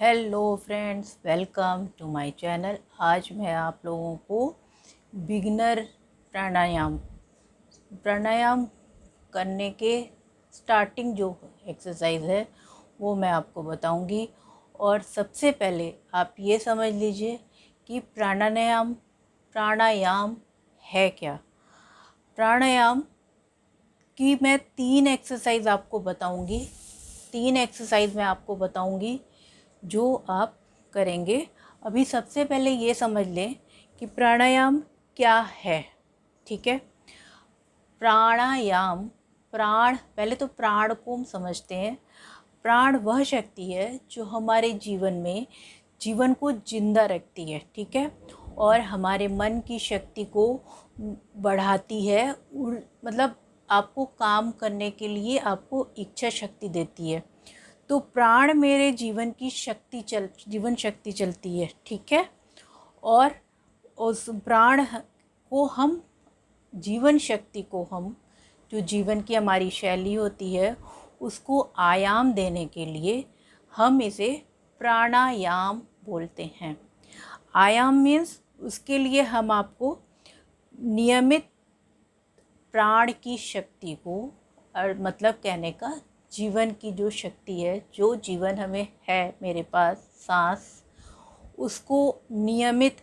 Hello friends, welcome to my channel. आज मैं आप लोगों को बिगिनर प्राणायाम करने के स्टार्टिंग जो एक्सरसाइज है वो मैं आपको बताऊंगी। और सबसे पहले आप ये समझ लीजिए कि प्राणायाम है क्या। प्राणायाम की मैं 3 एक्सरसाइज आपको बताऊंगी। 3 एक्सरसाइज मैं आपको बताऊंगी जो आप करेंगे। अभी सबसे पहले ये समझ लें कि प्राणायाम क्या है। ठीक है, प्राणायाम, पहले तो प्राण को हम समझते हैं। प्राण वह शक्ति है जो हमारे जीवन को जिंदा रखती है। ठीक है, और हमारे मन की शक्ति को बढ़ाती है। मतलब आपको काम करने के लिए आपको इच्छा शक्ति देती है। तो प्राण मेरे जीवन शक्ति चलती है। ठीक है, और उस प्राण को हम जीवन शक्ति को हम जो जीवन की हमारी शैली होती है उसको आयाम देने के लिए हम इसे प्राणायाम बोलते हैं। आयाम मीन्स उसके लिए हम आपको नियमित प्राण की शक्ति को, और मतलब कहने का जीवन की जो शक्ति है, जो जीवन हमें है मेरे पास सांस, उसको नियमित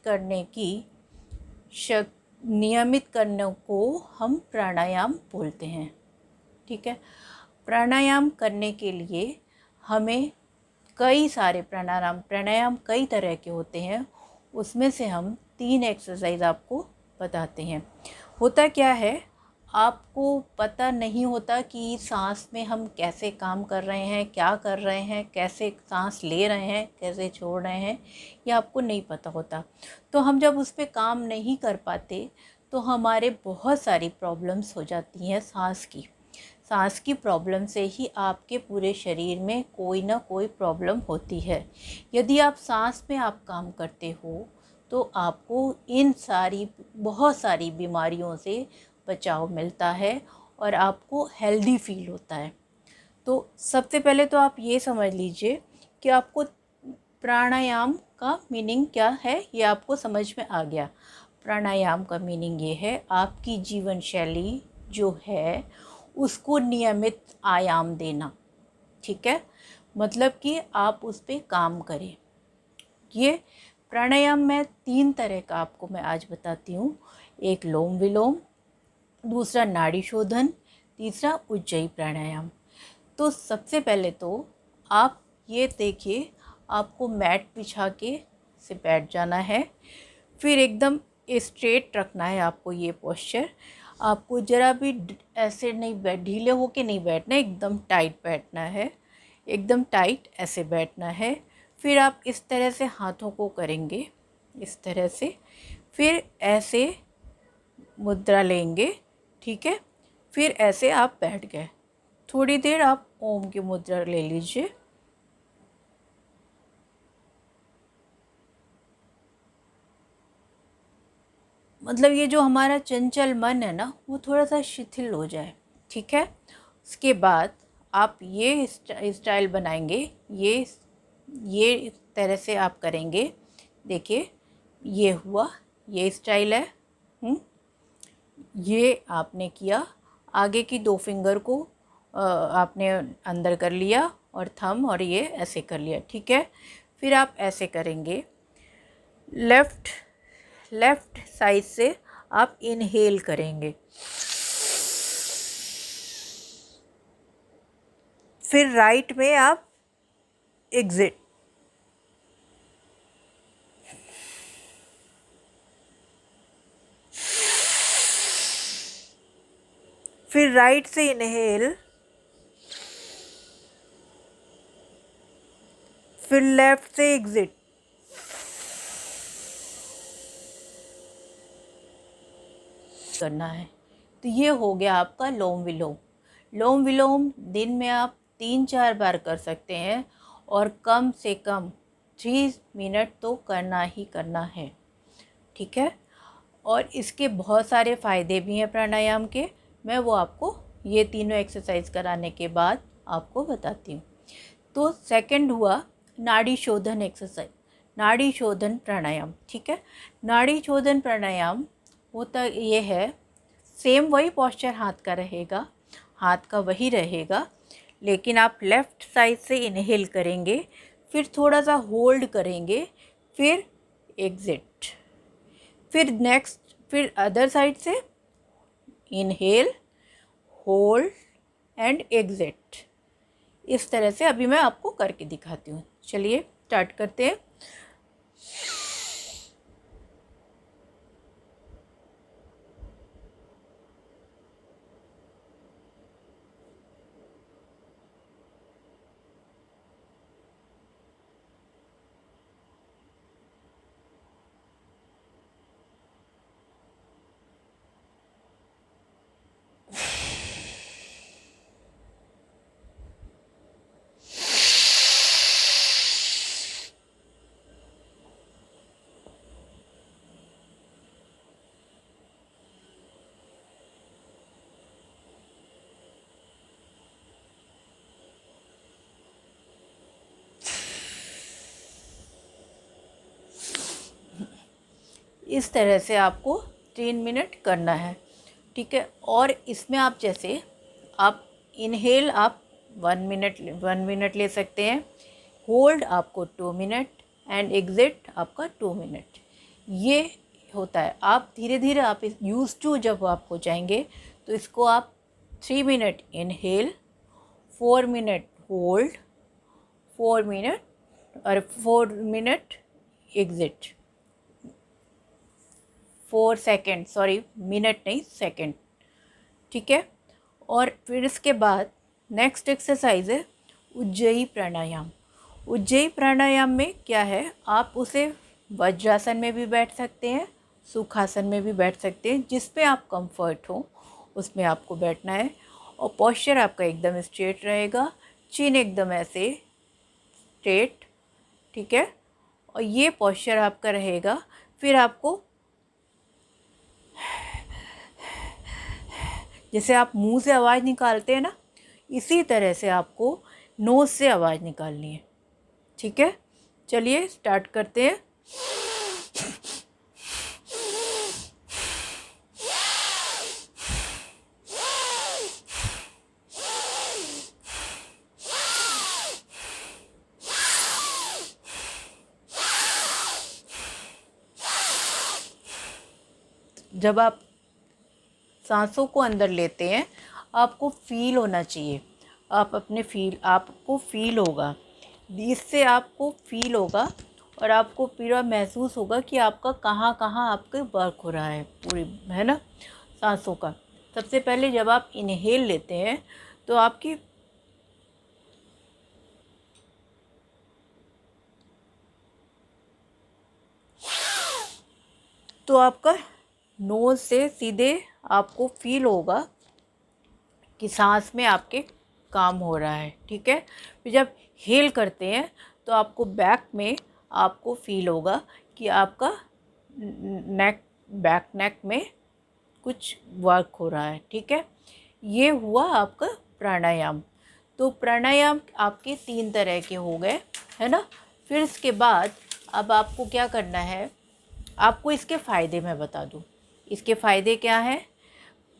करने को हम प्राणायाम बोलते हैं। ठीक है, प्राणायाम करने के लिए हमें कई सारे प्राणायाम कई तरह के होते हैं। उसमें से हम 3 एक्सरसाइज आपको बताते हैं। होता क्या है, आपको पता नहीं होता कि सांस में हम कैसे काम कर रहे हैं, क्या कर रहे हैं, कैसे सांस ले रहे हैं, कैसे छोड़ रहे हैं, ये आपको नहीं पता होता। तो हम जब उस पर काम नहीं कर पाते तो हमारे बहुत सारी प्रॉब्लम्स हो जाती हैं। सांस की प्रॉब्लम से ही आपके पूरे शरीर में कोई ना कोई प्रॉब्लम होती है। यदि आप सांस में आप काम करते हो तो आपको बहुत सारी बीमारियों से बचाव मिलता है और आपको हेल्दी फील होता है। तो सबसे पहले तो आप ये समझ लीजिए कि आपको प्राणायाम का मीनिंग क्या है, ये आपको समझ में आ गया। प्राणायाम का मीनिंग ये है, आपकी जीवन शैली जो है उसको नियमित आयाम देना। ठीक है, मतलब कि आप उस पर काम करें। ये प्राणायाम मैं 3 तरह का आपको मैं आज बताती हूँ। एक लोम विलोम, दूसरा नाड़ी शोधन, तीसरा उज्जयी प्राणायाम। तो सबसे पहले तो आप ये देखिए, आपको मैट बिछा के से बैठ जाना है। फिर एकदम स्ट्रेट रखना है आपको ये पोस्चर। आपको ज़रा भी ऐसे नहीं ढीले होके नहीं बैठना है, एकदम टाइट बैठना है, एकदम टाइट ऐसे बैठना है। फिर आप इस तरह से हाथों को करेंगे, इस तरह से, फिर ऐसे मुद्रा लेंगे। ठीक है, फिर ऐसे आप बैठ गए। थोड़ी देर आप ओम की मुद्रा ले लीजिए। मतलब ये जो हमारा चंचल मन है ना, वो थोड़ा सा शिथिल हो जाए। ठीक है, उसके बाद आप ये स्टाइल बनाएंगे। ये इस तरह से आप करेंगे। देखिए, ये हुआ, ये स्टाइल है। ये आपने किया। आगे की 2 फिंगर को आपने अंदर कर लिया और थंब और ये ऐसे कर लिया। ठीक है, फिर आप ऐसे करेंगे। लेफ़्ट साइड से आप इनहेल करेंगे, फिर राइट में आप एग्जिट, फिर राइट से इनहेल, फिर लेफ्ट से एग्जिट। करना है। तो ये हो गया आपका लोम विलोम। लोम विलोम दिन में आप 3-4 बार कर सकते हैं और कम से कम 3 मिनट तो करना ही करना है। ठीक है, और इसके बहुत सारे फ़ायदे भी हैं प्राणायाम के। मैं वो आपको ये तीनों एक्सरसाइज कराने के बाद आपको बताती हूँ। तो सेकंड हुआ नाड़ी शोधन एक्सरसाइज, नाड़ी शोधन प्राणायाम। ठीक है, नाड़ी शोधन प्राणायाम होता ये है, सेम वही पॉस्चर हाथ का रहेगा, हाथ का वही रहेगा, लेकिन आप लेफ़्ट साइड से इनहेल करेंगे, फिर थोड़ा सा होल्ड करेंगे, फिर एग्ज़िट, फिर नेक्स्ट, फिर अदर साइड से इनहेल, होल्ड एंड एग्ज़िट। इस तरह से अभी मैं आपको करके दिखाती हूँ। चलिए स्टार्ट करते हैं। इस तरह से आपको 3 मिनट करना है। ठीक है, और इसमें आप जैसे आप इनहेल आप 1 मिनट ले सकते हैं, होल्ड आपको 2 मिनट एंड एग्ज़िट आपका 2 मिनट। ये होता है, आप धीरे धीरे आप इस यूज़ टू जब आप हो जाएंगे तो इसको आप 3 minute inhale, 4 minute hold, 4 minute और 4 minute exit, 4 second, sorry minute नहीं सेकेंड। ठीक है, और फिर इसके बाद नेक्स्ट एक्सरसाइज है उज्जयी प्राणायाम। उज्जयी प्राणायाम में क्या है, आप उसे वज्रासन में भी बैठ सकते हैं, सुखासन में भी बैठ सकते हैं, जिस पे आप कंफर्ट हो उसमें आपको बैठना है। और पोस्चर आपका एकदम स्ट्रेट रहेगा, चिन एकदम ऐसे स्ट्रेट। ठीक है, और ये पोस्चर आपका रहेगा। फिर आपको जैसे आप मुंह से आवाज़ निकालते हैं ना, इसी तरह से आपको नोज़ से आवाज़ निकालनी है। ठीक है, चलिए स्टार्ट करते हैं। जब आप सांसों को अंदर लेते हैं, आपको फील होना चाहिए, आप अपने आपको फील होगा, इससे आपको फील होगा और आपको पूरा महसूस होगा कि आपका कहाँ कहाँ आपके वर्क हो रहा है पूरी, है ना, सांसों का। सबसे पहले जब आप इनहेल लेते हैं तो आपकी आपका नोज़ से सीधे आपको फील होगा कि सांस में आपके काम हो रहा है। ठीक है, फिर जब हेल करते हैं तो आपको बैक में आपको फील होगा कि आपका बैक नेक में कुछ वर्क हो रहा है। ठीक है, ये हुआ आपका प्राणायाम। तो प्राणायाम आपके 3 तरह के हो गए, है ना। फिर इसके बाद अब आपको क्या करना है, आपको इसके फ़ायदे मैं बता दूँ। इसके फ़ायदे क्या हैं?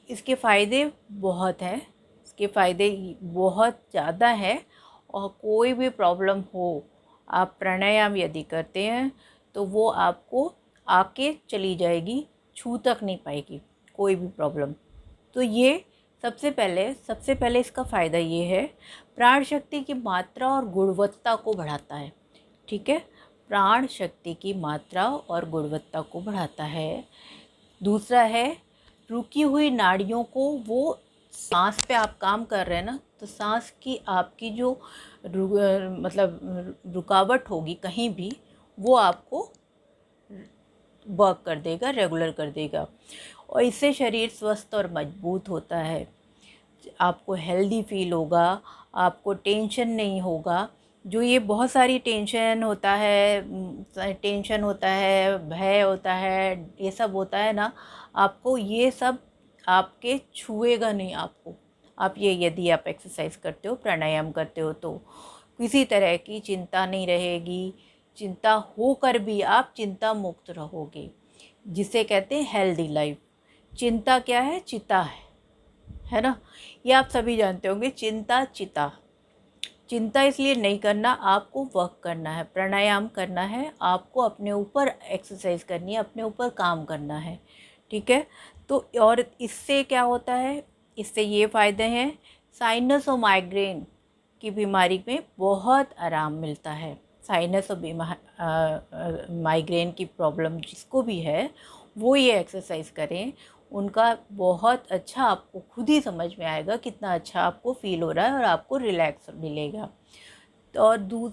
इसके फ़ायदे बहुत हैं, इसके फ़ायदे बहुत ज़्यादा हैं। और कोई भी प्रॉब्लम हो, आप प्राणायाम यदि करते हैं तो वो आपको आके चली जाएगी, छू तक नहीं पाएगी कोई भी प्रॉब्लम। तो ये सबसे पहले इसका फ़ायदा ये है, प्राण शक्ति की मात्रा और गुणवत्ता को बढ़ाता है। ठीक है, प्राण शक्ति की मात्रा और गुणवत्ता को बढ़ाता है। दूसरा है, रुकी हुई नाड़ियों को, वो सांस पे आप काम कर रहे हैं ना, तो सांस की आपकी जो मतलब रुकावट होगी कहीं भी, वो आपको वर्क कर देगा, रेगुलर कर देगा। और इससे शरीर स्वस्थ और मजबूत होता है, आपको हेल्दी फील होगा, आपको टेंशन नहीं होगा। जो ये बहुत सारी टेंशन होता है, भय होता है, ये सब होता है ना, आपको ये सब आपके छुएगा नहीं आपको। आप ये यदि आप एक्सरसाइज करते हो, प्राणायाम करते हो तो किसी तरह की चिंता नहीं रहेगी, चिंता होकर भी आप चिंता मुक्त रहोगे, जिसे कहते हैं हेल्दी लाइफ। चिंता क्या है? चिता है ना। ये आप सभी जानते होंगे, चिंता चिता। चिंता इसलिए नहीं करना, आपको वर्क करना है, प्राणायाम करना है, आपको अपने ऊपर एक्सरसाइज करनी है, अपने ऊपर काम करना है, ठीक है। तो और इससे क्या होता है, इससे ये फ़ायदे हैं, साइनस और माइग्रेन की बीमारी में बहुत आराम मिलता है। साइनस और माइग्रेन की प्रॉब्लम जिसको भी है वो ये एक्सरसाइज करें, उनका बहुत अच्छा आपको खुद ही समझ में आएगा कितना अच्छा आपको फील हो रहा है और आपको रिलैक्स मिलेगा। तो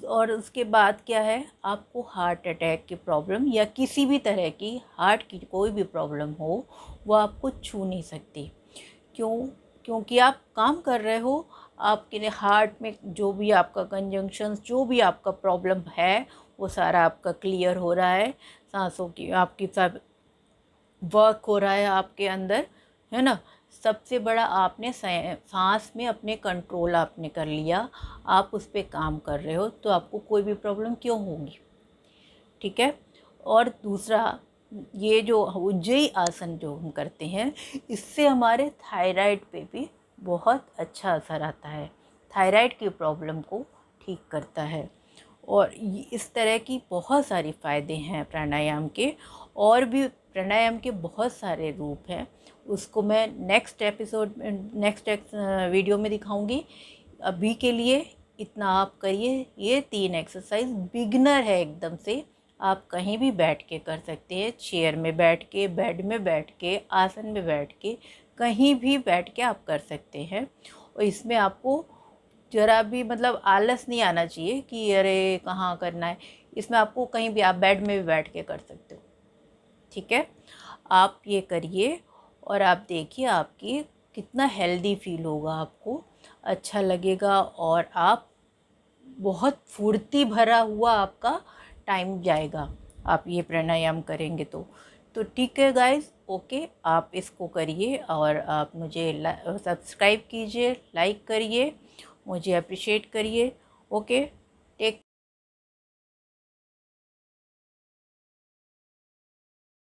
और उसके बाद क्या है, आपको हार्ट अटैक की प्रॉब्लम या किसी भी तरह की हार्ट की कोई भी प्रॉब्लम हो वो आपको छू नहीं सकती। क्यों? क्योंकि आप काम कर रहे हो, आपके हार्ट में जो भी आपका कंजंक्शंस, जो भी आपका प्रॉब्लम है वो सारा आपका क्लियर हो रहा है, सांसों की आपकी सब वर्क हो रहा है आपके अंदर, है ना। सबसे बड़ा आपने सांस में अपने कंट्रोल आपने कर लिया, आप उस पर काम कर रहे हो, तो आपको कोई भी प्रॉब्लम क्यों होगी, ठीक है। और दूसरा, ये जो उज्जयी आसन जो हम करते हैं, इससे हमारे थायराइड पे भी बहुत अच्छा असर आता है, थायराइड की प्रॉब्लम को ठीक करता है। और इस तरह की बहुत सारी फ़ायदे हैं प्राणायाम के, और भी प्राणायाम के बहुत सारे रूप हैं, उसको मैं नेक्स्ट वीडियो में दिखाऊंगी। अभी के लिए इतना आप करिए, ये 3 एक्सरसाइज बिगनर है एकदम से, आप कहीं भी बैठ के कर सकते हैं, चेयर में बैठ के, बेड में बैठ के, आसन में बैठ के, कहीं भी बैठ के आप कर सकते हैं। और इसमें आपको ज़रा भी मतलब आलस नहीं आना चाहिए कि अरे कहाँ करना है, इसमें आपको कहीं भी, आप बेड में भी बैठ के कर सकते हो, ठीक है। आप ये करिए और आप देखिए आपकी कितना हेल्दी फील होगा, आपको अच्छा लगेगा और आप बहुत फुर्ती भरा हुआ आपका टाइम जाएगा, आप ये प्राणायाम करेंगे तो ठीक है गाइस, ओके, आप इसको करिए और आप मुझे सब्सक्राइब कीजिए, लाइक करिए, मुझे अप्रिशिएट करिए, ओके, टेक